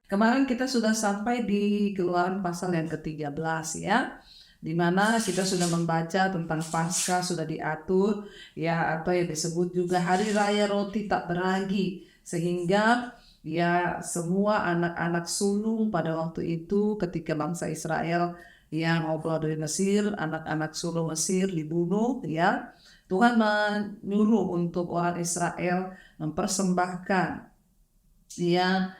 Kemarin kita sudah sampai di Keluaran pasal yang ke-13 ya, di mana kita sudah membaca tentang Paskah sudah diatur ya, atau yang disebut juga Hari Raya Roti Tak Beragi, sehingga ya semua anak-anak sulung pada waktu itu ketika bangsa Israel yang ngobrol dari Mesir, anak-anak sulung Mesir dibunuh ya. Tuhan menyuruh untuk orang Israel mempersembahkan ya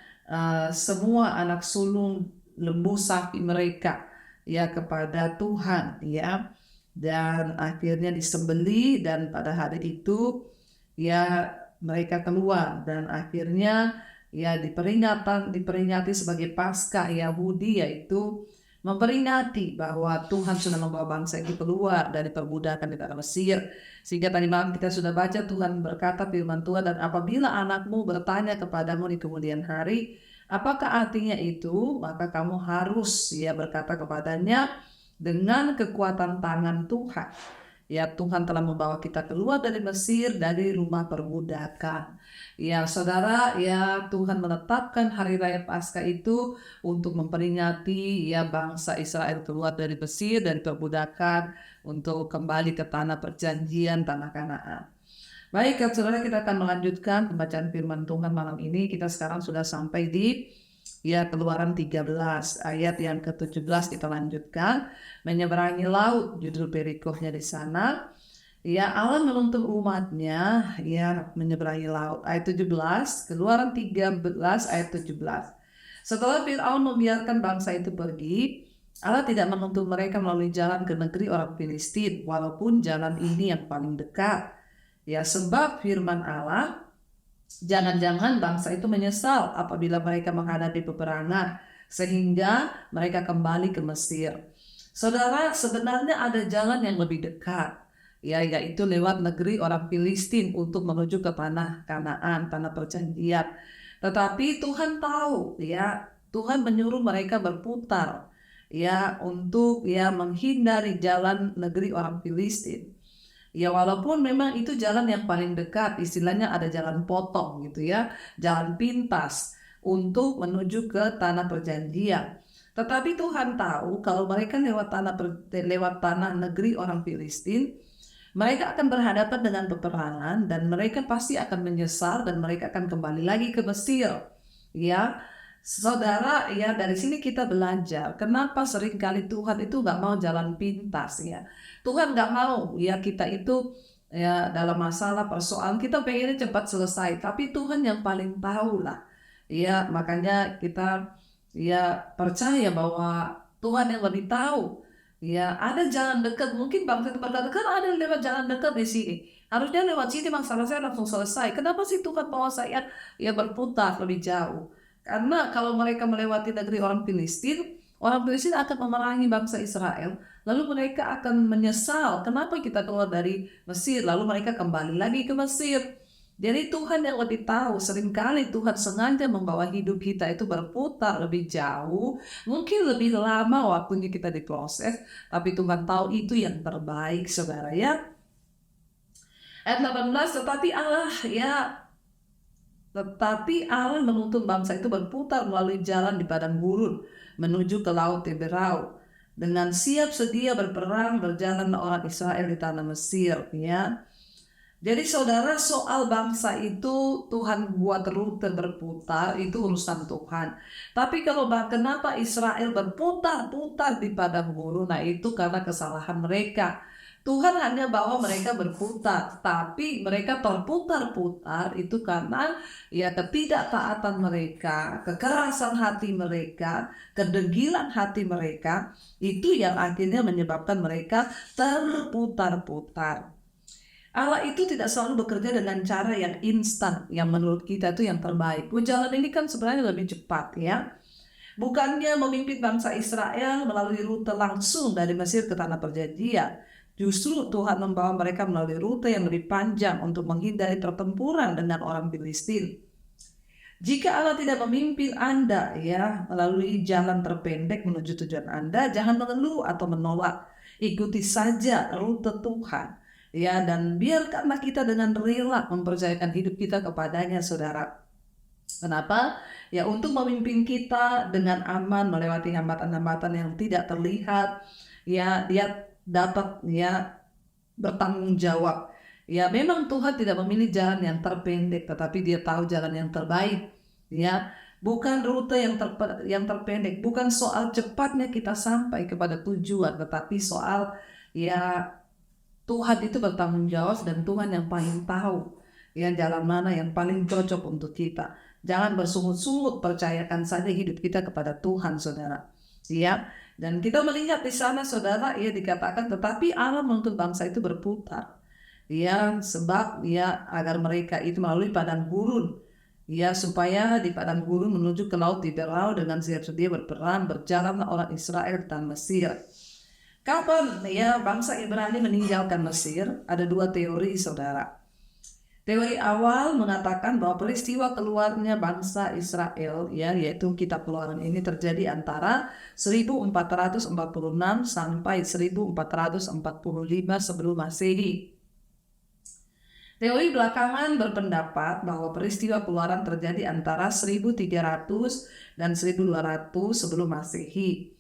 semua anak sulung lembu sapi mereka ya kepada Tuhan ya, dan akhirnya disembeli, dan pada hari itu ya mereka keluar, dan akhirnya ya diperingati sebagai Paskah Yahudi, yaitu memperingati bahwa Tuhan sudah membawa bangsa itu keluar dari perbudakan di tanah Mesir. Sehingga tadi malam kita sudah baca Tuhan berkata firman Tuhan, dan apabila anakmu bertanya kepadamu di kemudian hari, apakah artinya itu? Maka kamu harus ya berkata kepadanya, dengan kekuatan tangan Tuhan. Ya, Tuhan telah membawa kita keluar dari Mesir, dari rumah perbudakan. Ya, saudara, ya Tuhan menetapkan hari raya Paskah itu untuk memperingati ya bangsa Israel keluar dari Mesir, dari perbudakan, untuk kembali ke tanah perjanjian, tanah Kanaan. Baik, saudara, kita akan melanjutkan pembacaan firman Tuhan malam ini. Kita sekarang sudah sampai di ya Keluaran 13 ayat yang ke-17. Kita lanjutkan. Menyeberangi laut, judul perikohnya di sana. Ya, Allah menuntun umatnya ya menyeberangi laut. Ayat 17, Keluaran 13 ayat 17. Setelah Fir'aun membiarkan bangsa itu pergi, Allah tidak menuntun mereka melalui jalan ke negeri orang Filistin, walaupun jalan ini yang paling dekat. Ya, sebab firman Allah, jangan-jangan bangsa itu menyesal apabila mereka menghadapi peperangan, sehingga mereka kembali ke Mesir. Saudara, sebenarnya ada jalan yang lebih dekat, ya, yaitu lewat negeri orang Filistin untuk menuju ke tanah Kanaan, tanah perjanjian. Tetapi Tuhan tahu, ya, Tuhan menyuruh mereka berputar, ya, untuk ya menghindari jalan negeri orang Filistin. Ya, walaupun memang itu jalan yang paling dekat, istilahnya ada jalan potong gitu ya, jalan pintas untuk menuju ke tanah perjanjian. Tetapi Tuhan tahu kalau mereka lewat tanah negeri orang Filistin, mereka akan berhadapan dengan peperangan, dan mereka pasti akan menyesal, dan mereka akan kembali lagi ke Mesir. Ya, saudara, ya dari sini kita belajar kenapa seringkali Tuhan itu nggak mau jalan pintas ya. Tuhan nggak mau ya kita itu ya dalam masalah persoalan kita pengennya cepat selesai, tapi Tuhan yang paling tahu lah. Ya, makanya kita ya percaya bahwa Tuhan yang lebih tahu. Ya, ada jalan dekat. Mungkin bangsa itu berkata, kan ada lewat jalan dekat di sini. Harusnya lewat sini masalah saya langsung selesai. Kenapa sih Tuhan bawa saya ya berputar lebih jauh? Karena kalau mereka melewati negeri orang Filistin akan memerangi bangsa Israel. Lalu mereka akan menyesal, kenapa kita keluar dari Mesir? Lalu mereka kembali lagi ke Mesir. Jadi Tuhan yang lebih tahu, seringkali Tuhan sengaja membawa hidup kita itu berputar lebih jauh, mungkin lebih lama waktunya kita diproses, tapi Tuhan tahu itu yang terbaik, saudara ya. Ayat 18, tetapi Allah menuntun bangsa itu berputar melalui jalan di padang gurun menuju ke laut Teberau, dengan siap sedia berperang berjalan orang Israel di tanah Mesir ya. Jadi saudara, soal bangsa itu Tuhan buat rute berputar itu urusan Tuhan. Tapi kalau kenapa Israel berputar-putar di padang gurun, nah itu karena kesalahan mereka. Tuhan hanya bawa mereka berputar, tapi mereka terputar-putar itu karena ya ketidaktaatan mereka, kekerasan hati mereka, kedegilan hati mereka, itu yang akhirnya menyebabkan mereka terputar-putar. Allah itu tidak selalu bekerja dengan cara yang instan, yang menurut kita itu yang terbaik. Jalan ini kan sebenarnya lebih cepat ya. Bukannya memimpin bangsa Israel melalui rute langsung dari Mesir ke tanah perjanjian. Justru Tuhan membawa mereka melalui rute yang lebih panjang untuk menghindari pertempuran dengan orang Filistin. Jika Allah tidak memimpin Anda ya melalui jalan terpendek menuju tujuan Anda, jangan mengeluh atau menolak. Ikuti saja rute Tuhan. Ya, dan biarkanlah kita dengan rela mempercayakan hidup kita kepadanya, saudara. Kenapa? ya untuk memimpin kita dengan aman melewati hambatan-hambatan yang tidak terlihat. Ya, dia dapat ya bertanggung jawab. Ya, memang Tuhan tidak memilih jalan yang terpendek, tetapi Dia tahu jalan yang terbaik. Ya, bukan rute yang terpendek, bukan soal cepatnya kita sampai kepada tujuan, tetapi soal ya Tuhan itu bertanggung jawab dan Tuhan yang paling tahu ya jalan mana yang paling cocok untuk kita. Jangan bersungut-sungut, percayakan saja hidup kita kepada Tuhan, saudara. Ya, dan kita melihat di sana, saudara, ya dikatakan, tetapi Allah menuntut bangsa itu berputar. Ya, sebab ya agar mereka itu melalui padang gurun. Ya, supaya di padang gurun menuju ke laut Tiberau dengan siap sedia berperang, berjalanlah orang Israel dan Mesir. Kapan ya bangsa Ibrani meninggalkan Mesir? Ada dua teori, saudara. Teori awal mengatakan bahwa peristiwa keluarnya bangsa Israel, ya, yaitu kitab Keluaran ini terjadi antara 1446 sampai 1445 sebelum Masehi. Teori belakangan berpendapat bahwa peristiwa Keluaran terjadi antara 1300 dan 1200 sebelum Masehi.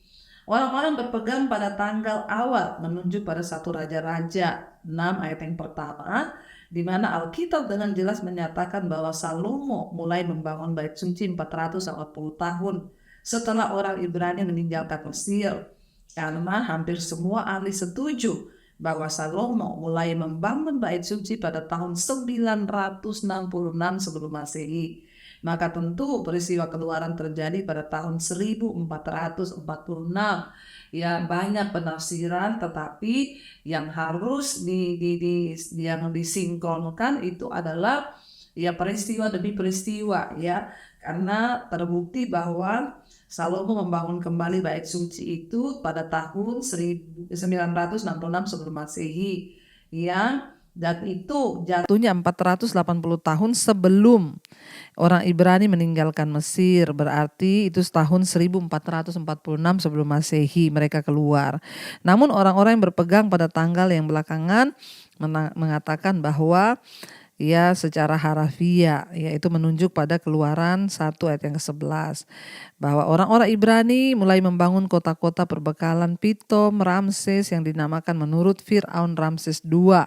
Orang-orang berpegang pada tanggal awal menunjuk pada satu raja-raja 6 ayat yang pertama, di mana Alkitab dengan jelas menyatakan bahwa Salomo mulai membangun bait suci 440 tahun setelah orang Ibrani meninggalkan Mesir. Karena hampir semua ahli setuju bahwa Salomo mulai membangun bait suci pada tahun 966 sebelum Masehi. Maka tentu peristiwa Keluaran terjadi pada tahun 1446. Ya, banyak penafsiran, tetapi yang harus yang disinkronkan itu adalah ya peristiwa demi peristiwa, ya, karena terbukti bahwa Salomo membangun kembali bait suci itu pada tahun 966 sebelum Masehi, ya, dan itu jatuhnya 480 tahun sebelum orang Ibrani meninggalkan Mesir, berarti itu tahun 1446 sebelum Masehi mereka keluar. Namun orang-orang yang berpegang pada tanggal yang belakangan mengatakan bahwa ya secara harafiah yaitu menunjuk pada Keluaran 1 ayat yang ke-11 bahwa orang-orang Ibrani mulai membangun kota-kota perbekalan Pitom, Ramses yang dinamakan menurut Fir'aun Ramses II.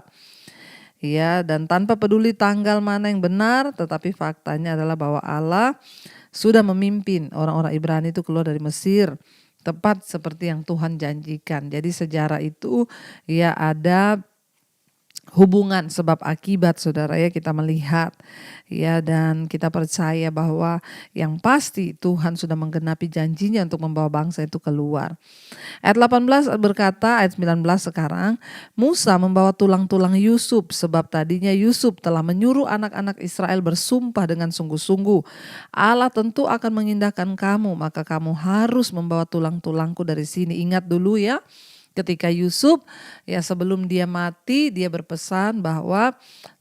Ya, dan tanpa peduli tanggal mana yang benar, tetapi faktanya adalah bahwa Allah sudah memimpin orang-orang Ibrani itu keluar dari Mesir, tepat seperti yang Tuhan janjikan. Jadi sejarah itu ya ada hubungan sebab akibat, saudara, ya kita melihat ya, dan kita percaya bahwa yang pasti Tuhan sudah menggenapi janjinya untuk membawa bangsa itu keluar. Ayat 18 berkata, ayat 19 sekarang, Musa membawa tulang-tulang Yusuf sebab tadinya Yusuf telah menyuruh anak-anak Israel bersumpah dengan sungguh-sungguh, Allah tentu akan mengindahkan kamu, maka kamu harus membawa tulang-tulangku dari sini. Ingat dulu ya, ketika Yusuf ya sebelum dia mati dia berpesan bahwa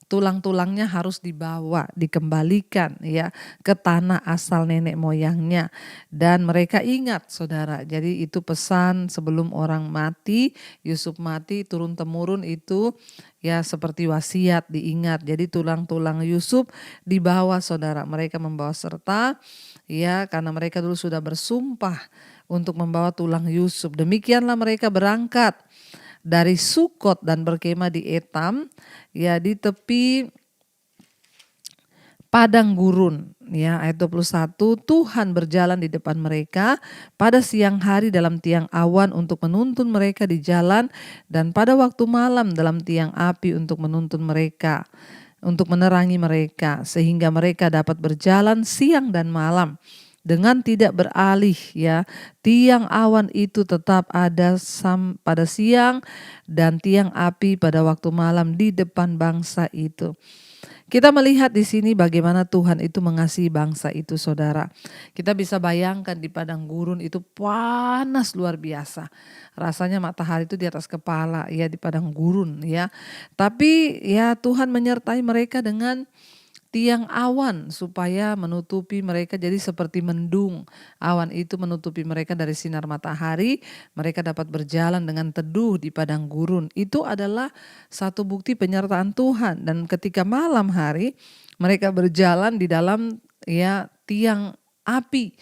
tulang-tulangnya harus dibawa, dikembalikan ya ke tanah asal nenek moyangnya. Dan mereka ingat, saudara. Jadi itu pesan sebelum orang mati, Yusuf mati turun-temurun itu ya seperti wasiat diingat. Jadi tulang-tulang Yusuf dibawa, saudara. Mereka membawa serta ya karena mereka dulu sudah bersumpah untuk membawa tulang Yusuf. Demikianlah mereka berangkat dari Sukot dan berkemah di Etam, ya di tepi padang gurun. Ya, ayat 21, Tuhan berjalan di depan mereka pada siang hari dalam tiang awan untuk menuntun mereka di jalan, dan pada waktu malam dalam tiang api untuk menuntun mereka, untuk menerangi mereka, sehingga mereka dapat berjalan siang dan malam dengan tidak beralih ya. Tiang awan itu tetap ada pada siang dan tiang api pada waktu malam di depan bangsa itu. Kita melihat di sini bagaimana Tuhan itu mengasihi bangsa itu, saudara. Kita bisa bayangkan di padang gurun itu panas luar biasa. Rasanya matahari itu di atas kepala ya di padang gurun ya. Tapi ya Tuhan menyertai mereka dengan tiang awan supaya menutupi mereka, jadi seperti mendung. Awan itu menutupi mereka dari sinar matahari, mereka dapat berjalan dengan teduh di padang gurun. Itu adalah satu bukti penyertaan Tuhan. Dan ketika malam hari mereka berjalan di dalam ya tiang api.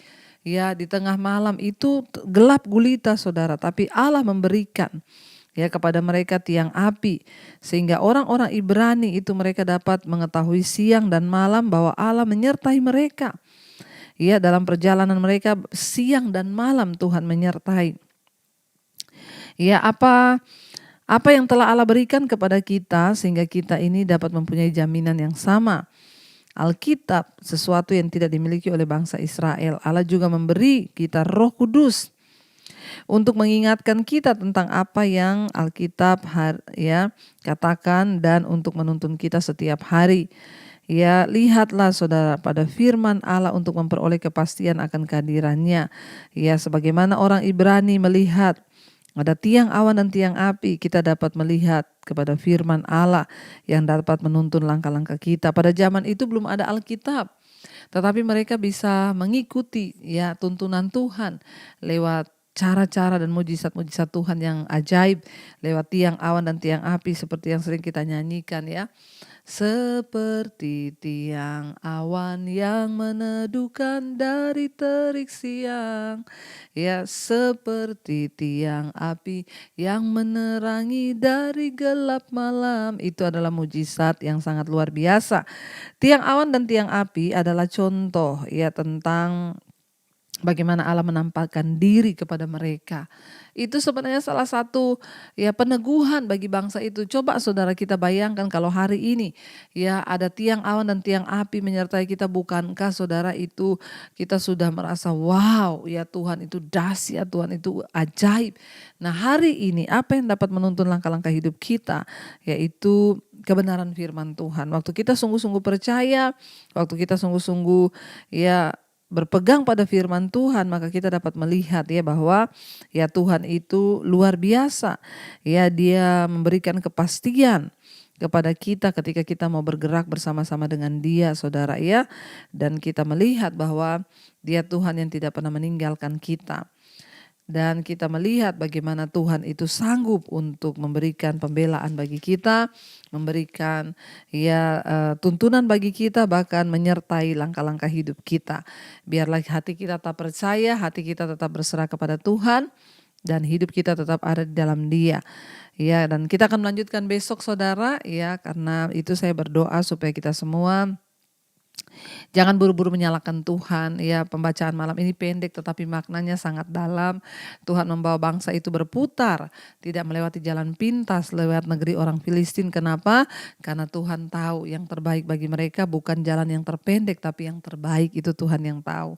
Ya, di tengah malam itu gelap gulita saudara, tapi Allah memberikan ya kepada mereka tiang api, sehingga orang-orang Ibrani itu mereka dapat mengetahui siang dan malam bahwa Allah menyertai mereka. Ya, dalam perjalanan mereka siang dan malam Tuhan menyertai. Ya, apa yang telah Allah berikan kepada kita sehingga kita ini dapat mempunyai jaminan yang sama. Alkitab sesuatu yang tidak dimiliki oleh bangsa Israel. Allah juga memberi kita Roh Kudus untuk mengingatkan kita tentang apa yang Alkitab ya katakan dan untuk menuntun kita setiap hari. Ya, lihatlah saudara pada firman Allah untuk memperoleh kepastian akan kehadirannya. Ya, sebagaimana orang Ibrani melihat ada tiang awan dan tiang api, kita dapat melihat kepada firman Allah yang dapat menuntun langkah-langkah kita. Pada zaman itu belum ada Alkitab, tetapi mereka bisa mengikuti ya tuntunan Tuhan lewat cara-cara dan mujizat-mujizat Tuhan yang ajaib, lewat tiang awan dan tiang api seperti yang sering kita nyanyikan ya. Seperti tiang awan yang meneduhkan dari terik siang, ya seperti tiang api yang menerangi dari gelap malam. Itu adalah mujizat yang sangat luar biasa. Tiang awan dan tiang api adalah contoh ya tentang bagaimana Allah menampakkan diri kepada mereka. Itu sebenarnya salah satu ya peneguhan bagi bangsa itu. Coba saudara kita bayangkan kalau hari ini ya ada tiang awan dan tiang api menyertai kita, bukankah saudara itu kita sudah merasa wow ya Tuhan itu dahsyat, Tuhan itu ajaib. Nah, hari ini apa yang dapat menuntun langkah-langkah hidup kita yaitu kebenaran firman Tuhan. Waktu kita sungguh-sungguh percaya, waktu kita sungguh-sungguh ya berpegang pada firman Tuhan, maka kita dapat melihat ya bahwa ya Tuhan itu luar biasa. Ya, Dia memberikan kepastian kepada kita ketika kita mau bergerak bersama-sama dengan Dia, saudara ya. Dan kita melihat bahwa Dia Tuhan yang tidak pernah meninggalkan kita. Dan kita melihat bagaimana Tuhan itu sanggup untuk memberikan pembelaan bagi kita, memberikan ya tuntunan bagi kita, bahkan menyertai langkah-langkah hidup kita. Biarlah hati kita tetap percaya, hati kita tetap berserah kepada Tuhan, dan hidup kita tetap ada di dalam Dia. Ya, dan kita akan melanjutkan besok saudara ya, karena itu saya berdoa supaya kita semua jangan buru-buru menyalahkan Tuhan. Ya, pembacaan malam ini pendek tetapi maknanya sangat dalam. Tuhan membawa bangsa itu berputar, tidak melewati jalan pintas lewat negeri orang Filistin. Kenapa? Karena Tuhan tahu yang terbaik bagi mereka bukan jalan yang terpendek, tapi yang terbaik itu Tuhan yang tahu.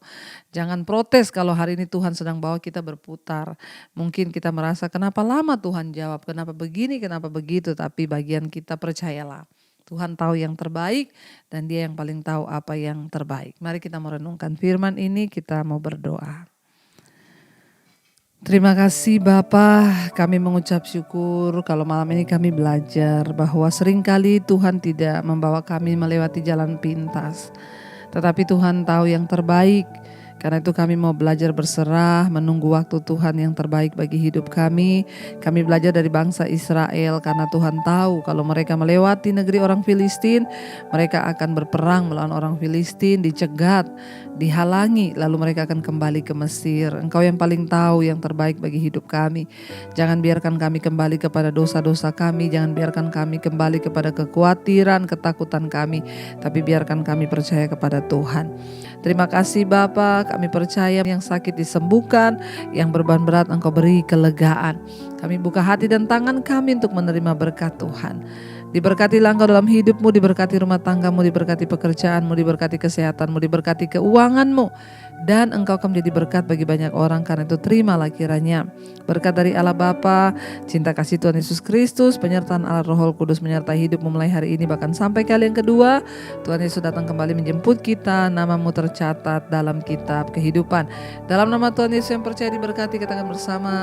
Jangan protes kalau hari ini Tuhan sedang bawa kita berputar. Mungkin kita merasa kenapa lama Tuhan jawab, kenapa begini, kenapa begitu. Tapi bagian kita percayalah, Tuhan tahu yang terbaik dan Dia yang paling tahu apa yang terbaik. Mari kita merenungkan firman ini, kita mau berdoa. Terima kasih Bapa, kami mengucap syukur kalau malam ini kami belajar bahwa seringkali Tuhan tidak membawa kami melewati jalan pintas. Tetapi Tuhan tahu yang terbaik. Karena itu kami mau belajar berserah, menunggu waktu Tuhan yang terbaik bagi hidup kami. Kami belajar dari bangsa Israel karena Tuhan tahu kalau mereka melewati negeri orang Filistin, mereka akan berperang melawan orang Filistin, dicegat, dihalangi, lalu mereka akan kembali ke Mesir. Engkau yang paling tahu yang terbaik bagi hidup kami. Jangan biarkan kami kembali kepada dosa-dosa kami, jangan biarkan kami kembali kepada kekhawatiran, ketakutan kami, tapi biarkan kami percaya kepada Tuhan. Terima kasih Bapa, kami percaya yang sakit disembuhkan, yang beban berat Engkau beri kelegaan. Kami buka hati dan tangan kami untuk menerima berkat Tuhan. Diberkatilah Engkau dalam hidupmu, diberkati rumah tanggamu, diberkati pekerjaanmu, diberkati kesehatanmu, diberkati keuanganmu. Dan Engkau akan menjadi berkat bagi banyak orang, karena itu terimalah kiranya berkat dari Allah Bapa, cinta kasih Tuhan Yesus Kristus, penyertaan Allah Roh Kudus menyertai hidupmu mulai hari ini bahkan sampai kali yang kedua. Tuhan Yesus datang kembali menjemput kita, namamu tercatat dalam kitab kehidupan. Dalam nama Tuhan Yesus yang percaya diberkati, katakan bersama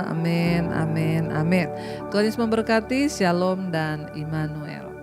amin, amin, amin. Tuhan Yesus memberkati, shalom dan Immanuel.